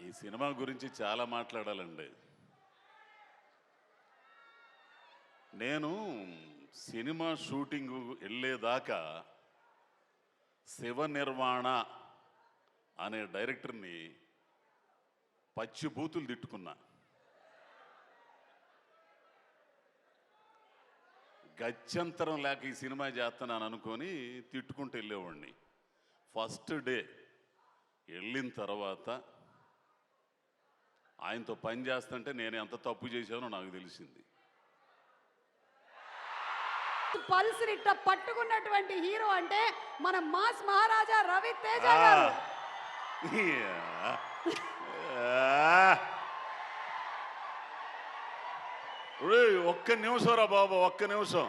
ఈ సినిమా గురించి చాలా మాట్లాడాలండి. నేను సినిమా షూటింగ్ వెళ్ళేదాకా శివ నిర్వాణ అనే డైరెక్టర్ని పచ్చి బూతులు తిట్టుకున్నా. గత్యంతరం లేక ఈ సినిమా చేస్తున్నాను అనుకొని తిట్టుకుంటూ వెళ్ళేవాడిని. ఫస్ట్ డే వెళ్ళిన తర్వాత ఆయనతో పని చేస్తుంటే నేను ఎంత తప్పు చేశానో నాకు తెలిసింది. పల్స్ ఇట్ట పట్టుకున్నటువంటి హీరో అంటే మన మాస్ మహారాజా రవితేజ గారు. ఒక్క నిమిషం రా బాబు, ఒక్క నిమిషం.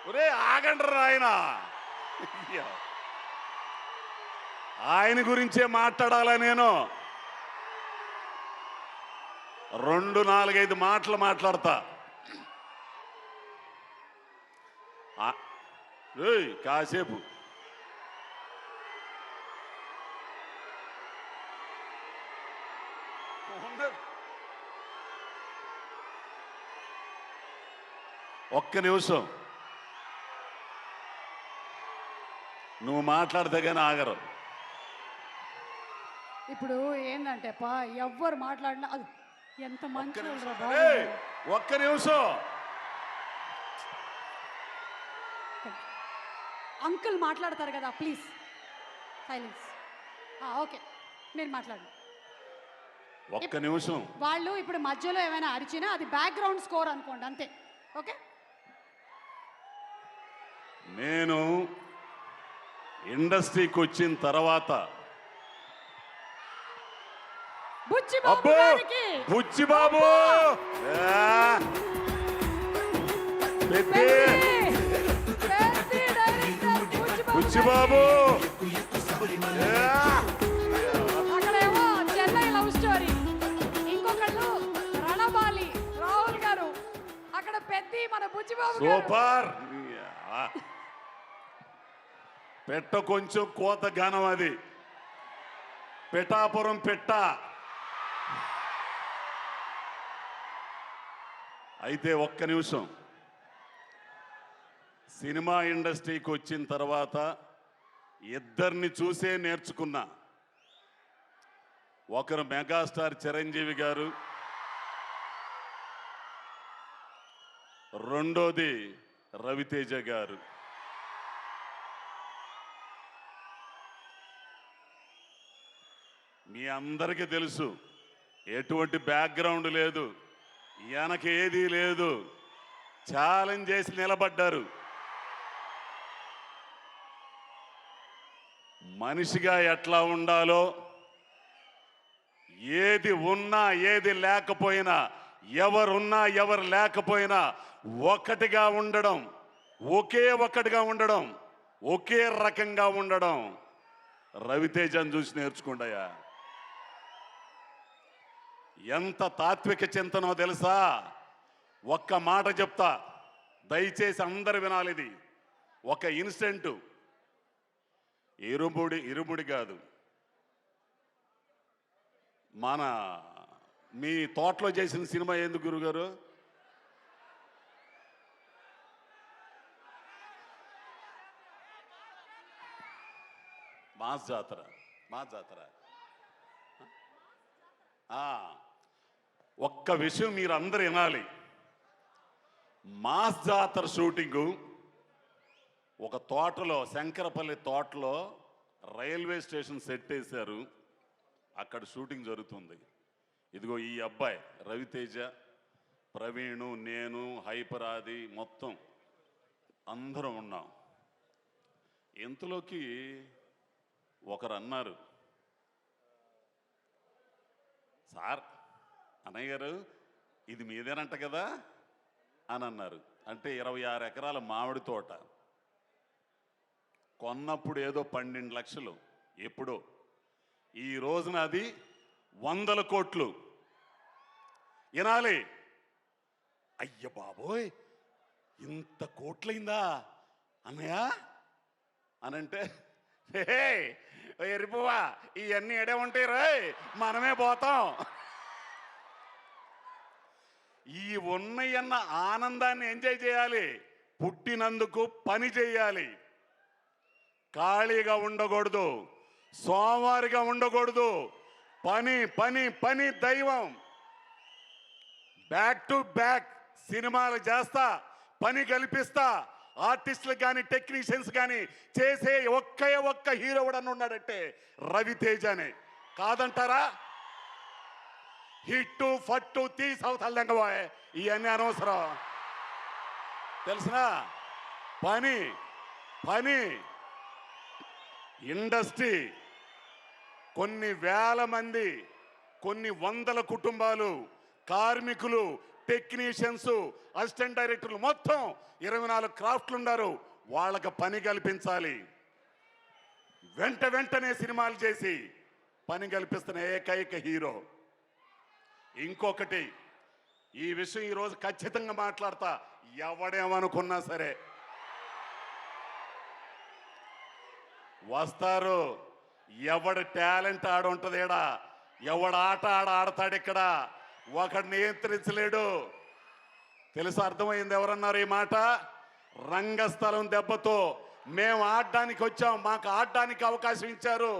ఒరే ఆగండ్రా ఆయన గురించే మాట్లాడాలా నేను. 2-4-5 మాటలు మాట్లాడతా. కాసేపు ఒక్క నిమిషం నువ్వు మాట్లాడితే కానీ ఆగరు. ఇప్పుడు ఏంటంటే ఎవ్వరు మాట్లాడినా అది ఎంత మంచి ఒక్క నిమిషం అంకుల్ మాట్లాడతారు కదా, ప్లీజ్ సైలెన్స్. ఓకే, మీరు మాట్లాడండి. ఒక్క నిమిషం. వాళ్ళు ఇప్పుడు మధ్యలో ఏమైనా అరిచినా అది బ్యాక్గ్రౌండ్ స్కోర్ అనుకోండి, అంతే. ఓకే, నేను ఇండస్ట్రీకి వచ్చిన తర్వాత బుచ్చిబాబు బుచ్చిబాబు అక్కడేమో చెన్నై లవ్ స్టోరీ, ఇంకొకళ్ళు రణబాలి రాహుల్ గారు, అక్కడ పెద్ద మన బుచ్చిబాబు సూపర్. పెట్ట కొంచెం కోత గానం, అది పెటాపురం పెట్ట. అయితే ఒక్క నిమిషం. సినిమా ఇండస్ట్రీకి వచ్చిన తర్వాత ఇద్దరిని చూసే నేర్చుకున్నా. ఒకరు మెగాస్టార్ చిరంజీవి గారు, రెండోది రవితేజ గారు. మీ అందరికీ తెలుసు, ఎటువంటి బ్యాక్గ్రౌండ్ లేదు, వెనక ఏదీ లేదు, ఛాలెంజ్ చేసి నిలబడ్డారు. మనిషిగా ఎట్లా ఉండాలో, ఏది ఉన్నా ఏది లేకపోయినా, ఎవరున్నా ఎవరు లేకపోయినా ఒకటిగా ఉండడం, ఒక్కటిగా ఉండడం, ఒకే రకంగా ఉండడం రవితేజను చూసి నేర్చుకుంటాయా. ఎంత తాత్విక చింతనో తెలుసా. ఒక్క మాట చెప్తా, దయచేసి అందరు వినాలి. ఇది ఒక ఇన్సిడెంట్, ఇరుముడి కాదు, మన మీ తోటలో చేసిన సినిమా ఎందుకు గురుగారు? మాస్ జాతర. ఒక్క విషయం మీరు అందరు వినాలి. మాస్ జాతర షూటింగు ఒక తోటలో, శంకరపల్లి తోటలో రైల్వే స్టేషన్ సెట్ వేశారు. అక్కడ షూటింగ్ జరుగుతుంది. ఇదిగో ఈ అబ్బాయి రవితేజ, ప్రవీణు, నేను, హైపరాది మొత్తం అందరం ఉన్నాం. ఇంతలోకి ఒకరు అన్నారు, సార్, అన్నయ్య గారు ఇది మీదేనంట కదా అని అన్నారు. అంటే 26 ఎకరాల మామిడి తోట కొన్నప్పుడు ఏదో 12 లక్షలు, ఎప్పుడో. ఈ రోజున అది 100 కోట్లు. వినాలి. అయ్య బాబోయ్, ఇంత కోట్లయిందా అన్నయ్య అనంటే హే ఎరిపువా ఇవన్నీ ఎడే ఉంటాయి రాయ్ మనమే పోతాం. ఈ ఉన్నయన్న ఆనందాన్ని ఎంజాయ్ చేయాలి, పుట్టినందుకు పని చేయాలి, ఖాళీగా ఉండకూడదు, సోమవారిగా ఉండకూడదు. పని పని పని దైవం. బ్యాక్ టు బ్యాక్ సినిమాలు చేస్తా, పని కల్పిస్తా. ఆర్టిస్టులకు కానీ టెక్నీషియన్స్ కానీ చేసే ఒక్క హీరో కూడా ఉన్నాడంటే రవితేజనే. కాదంటారా? హిట్టు ఫట్టు తీసవుతల్లంగబోయే ఇవన్నీ అనవసరం. తెలిసిన పని పని ఇండస్ట్రీ కొన్ని వేల మంది, కొన్ని వందల కుటుంబాలు, కార్మికులు, టెక్నీషియన్స్, అసిస్టెంట్ డైరెక్టర్లు మొత్తం 24 క్రాఫ్ట్లు ఉన్నారు. వాళ్ళకి పని కల్పించాలి. వెంటనే సినిమాలు చేసి పని కల్పిస్తున్న ఏకైక హీరో. ఇంకొకటి, ఈ విషయం ఈరోజు ఖచ్చితంగా మాట్లాడతా. ఎవడేమనుకున్నా సరే వస్తారు. ఎవడ టాలెంట్ ఆడుంటది ఇక్కడ, ఎవడ ఆట ఆడతాడు ఇక్కడ, ఒకడు నియంత్రించలేడు. తెలుసు, అర్థమైంది. ఎవరన్నారు ఈ మాట? రంగస్థలం దెబ్బతో మేము ఆడడానికి వచ్చాం, మాకు ఆడడానికి అవకాశం ఇచ్చారు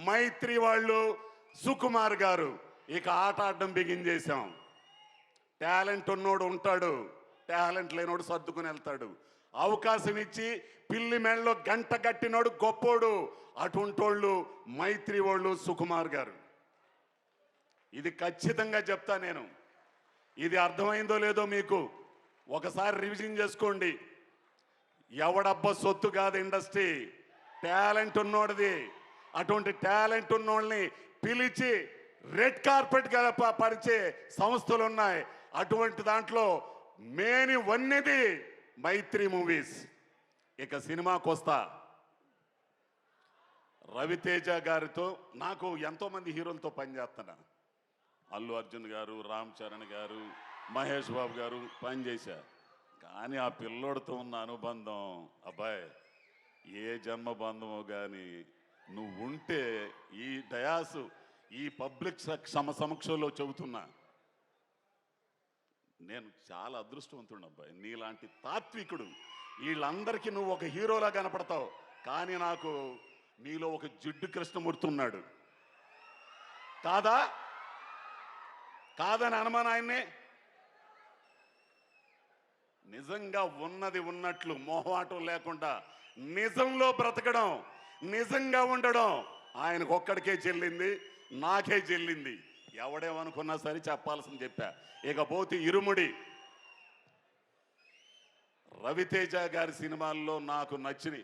మైత్రి వాళ్ళు, సుకుమార్ గారు. ఇక ఆట ఆడడం బిగిన్ చేశాం. టాలెంట్ ఉన్నోడు ఉంటాడు, టాలెంట్ లేనోడు సర్దుకుని వెళ్తాడు. అవకాశం ఇచ్చి పిల్లి మెళ్ళలో గంట కట్టినోడు గొప్పోడు. అటుంటోళ్ళు మైత్రి వాళ్ళు, సుకుమార్ గారు. ఇది ఖచ్చితంగా చెప్తా నేను. ఇది అర్థమైందో లేదో మీకు ఒకసారి రివిజన్ చేసుకోండి. ఎవడబ్బ సొత్తు కాదు ఇండస్ట్రీ, టాలెంట్ ఉన్నోడిది. అటువంటి టాలెంట్ ఉన్నోళ్ళని పిలిచి రెడ్ కార్పెట్ పరిచే సంస్థలు ఉన్నాయి. అటువంటి దాంట్లో మేని వన్నెది మైత్రి మూవీస్. ఇక సినిమాకి వస్తా. రవితేజ గారితో నాకు ఎంతోమంది హీరోలతో పనిచేస్తున్నా. అల్లు అర్జున్ గారు, రామ్ చరణ్ గారు, మహేష్ బాబు గారు పనిచేశా. కానీ ఆ పిల్లోడితో ఉన్న అనుబంధం అబ్బాయి ఏ జన్మ బంధమో కానీ నువ్వు ఉంటే ఈ డయాసు, ఈ పబ్లిక్ సమక్షంలో చెబుతున్నా, నేను చాలా అదృష్టవంతుడు అబ్బాయి. నీలాంటి తాత్వికుడు, వీళ్ళందరికీ నువ్వు ఒక హీరోలా కనపడతావు. కానీ నాకు నీలో ఒక జిడ్డు కృష్ణమూర్తి ఉన్నాడు. కాదా? కాదని అనుమానం ఆయన్ని. నిజంగా ఉన్నది ఉన్నట్లు మొహమాటం లేకుండా నిజంలో బ్రతకడం, నిజంగా ఉండడం ఆయనకు ఒక్కడికే చెల్లింది, నాకే చెల్లింది. ఎవడేమనుకున్నా సరే చెప్పాల్సింది చెప్పా. ఇకపోతే ఇరుముడి. రవితేజ గారి సినిమాల్లో నాకు నచ్చిని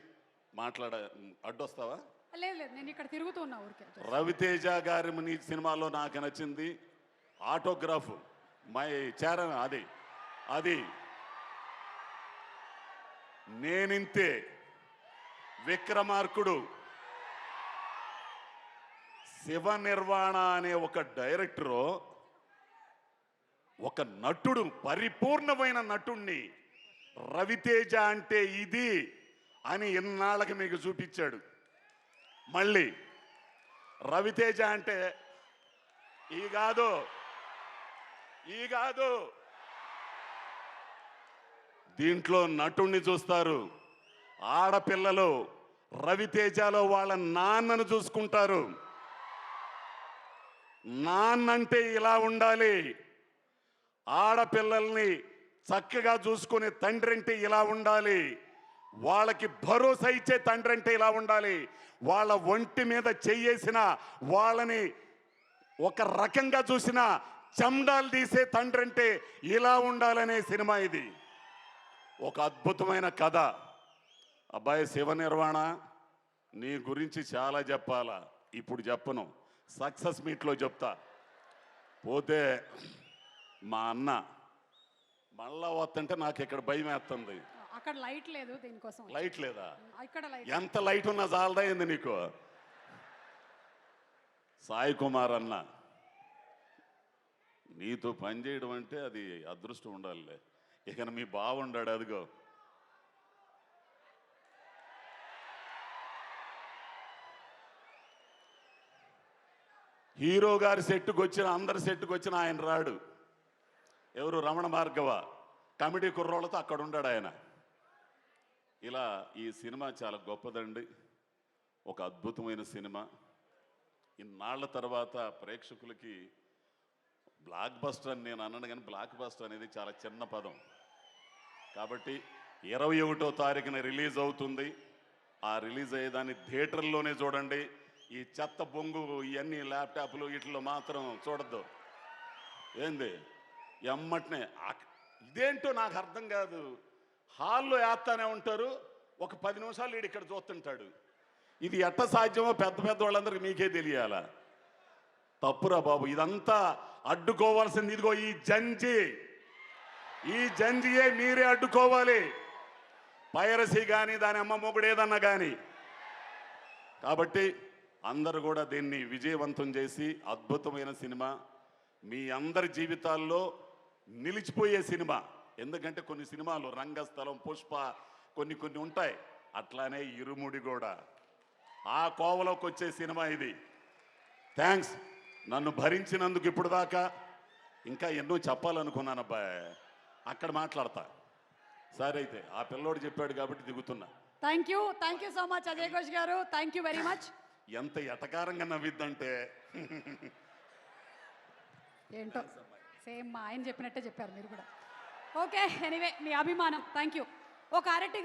అడ్డొస్తావా? లేదు లేదు, నేను ఇక్కడ తిరుగుతూ ఉన్నా ఊరికే. రవితేజ గారి నీ సినిమాలో నాకు నచ్చింది ఆటోగ్రాఫ్, మై చరణ్, అది నేనింతే, విక్రమార్కుడు, శివ నిర్వాణ అనే ఒక డైరెక్టరు, ఒక నటుడు, పరిపూర్ణమైన నటుణ్ణి రవితేజ అంటే ఇది అని ఇన్నాళ్ళకి మీకు చూపించాడు. మళ్ళీ రవితేజ అంటే ఈ కాదు దీంట్లో నటుణ్ణి చూస్తారు. ఆడపిల్లలు రవితేజలో వాళ్ళ నాన్నను చూసుకుంటారు. నాన్నంటే ఇలా ఉండాలి, ఆడపిల్లల్ని చక్కగా చూసుకునే తండ్రి అంటే ఇలా ఉండాలి, వాళ్ళకి భరోసా ఇచ్చే తండ్రి అంటే ఇలా ఉండాలి, వాళ్ళ ఒంటి మీద చెయ్యేసిన వాళ్ళని ఒక రకంగా చూసిన చెండాలు తీసే తండ్రి అంటే ఇలా ఉండాలనే సినిమా ఇది. ఒక అద్భుతమైన కథ. అబ్బాయి శివ నిర్వాణ, నీ గురించి చాలా చెప్పాలా, ఇప్పుడు చెప్పను, సక్సెస్ మీట్లో చెప్తా. పోతే మా అన్న మళ్ళా వస్తుంటే నాకు ఇక్కడ భయం వేస్తుంది. అక్కడ లైట్ లేదు, దీనికోసం. లైట్ లేదా? ఇక్కడ లైట్. ఎంత లైట్ ఉన్నా చాలదైంది నీకు. సాయి కుమార్ అన్న, నీతో పనిచేయడం అంటే అది అదృష్టం ఉండాలి. ఇక మీ బావుండాడు, అదిగో హీరో గారి సెట్టుకు వచ్చిన అందరి సెట్టుకు వచ్చిన ఆయన రాడు. ఎవరు? రమణ భార్గవ కమిటీ కుర్రోళ్ళతో అక్కడ ఉన్నాడు ఆయన. ఇలా ఈ సినిమా చాలా గొప్పదండి, ఒక అద్భుతమైన సినిమా. ఇన్నాళ్ల తర్వాత ప్రేక్షకులకి బ్లాక్ బస్టర్ అని నేను అన్నాను, కానీ బ్లాక్ బస్టర్ అనేది చాలా చిన్న పదం. కాబట్టి 21వ తారీఖున రిలీజ్ అవుతుంది. ఆ రిలీజ్ అయ్యేదాన్ని థియేటర్లోనే చూడండి. ఈ చెత్త బొంగు ఇవన్నీ ల్యాప్టాప్లు వీటిలో మాత్రం చూడద్దు. ఏంది ఎమ్మటనే ఇదేంటో నాకు అర్థం కాదు. హాల్లో వేస్తానే ఉంటారు, ఒక 10 నిమిషాలు వీడు ఇక్కడ చూస్తుంటాడు. ఇది ఎట్ట సాధ్యమో పెద్ద పెద్ద వాళ్ళందరికీ మీకే తెలియాలా? తప్పురా బాబు, ఇదంతా అడ్డుకోవాల్సింది ఇదిగో ఈ జంజియే మీరే అడ్డుకోవాలి. పైరసీ కానీ దాని అమ్మ మొగుడు ఏదన్నా కానీ. కాబట్టి అందరూ కూడా దీన్ని విజయవంతం చేసి అద్భుతమైన సినిమా మీ అందరి జీవితాల్లో నిలిచిపోయే సినిమా. ఎందుకంటే కొన్ని సినిమాలు రంగస్థలం, పుష్ప కొన్ని ఉంటాయి, అట్లానే ఇరుముడి కూడా ఆ కోవలోకి వచ్చే సినిమా ఇది. థ్యాంక్స్ నన్ను భరించినందుకు. ఇప్పుడు దాకా ఇంకా ఎన్నో చెప్పాలనుకున్నాను అబ్బాయి, అక్కడ మాట్లాడతా. సరే అయితే ఆ పిల్లోడు చెప్పాడు కాబట్టి దిగుతున్నా. Thank you so much Ajay Ghosh గారు, థ్యాంక్ యూ వెరీ మచ్. ఎంత ఎటకారంగా నవ్విద్దంటే ఏంటో సేమ్ మా ఆయన చెప్పినట్టే చెప్పారు మీరు కూడా. ఓకే, ఎనీవే మీ అభిమానం, థ్యాంక్ యూ. ఒక అరటి